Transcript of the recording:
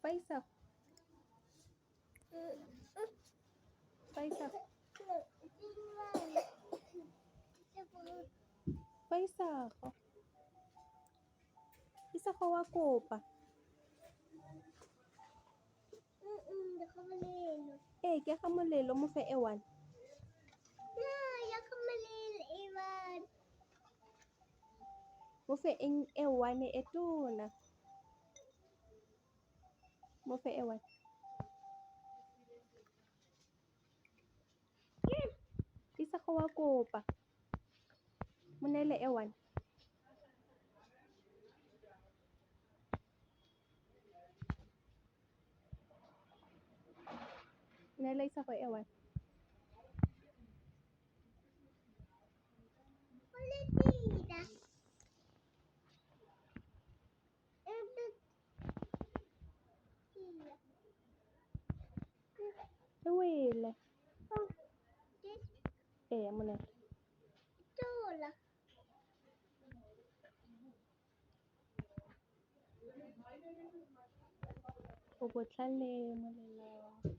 Paisa. Paisa. Paisa ko. Isa ko wa kopa. Eh, kaya ka malelo mo fe ewan. Mo fe ewan ni etuna. Mo fe ewan. Isa ko wa kopa. Munele ewan. Munele isa ko ewan. Ewele. Eh, munele. O botlhale molela.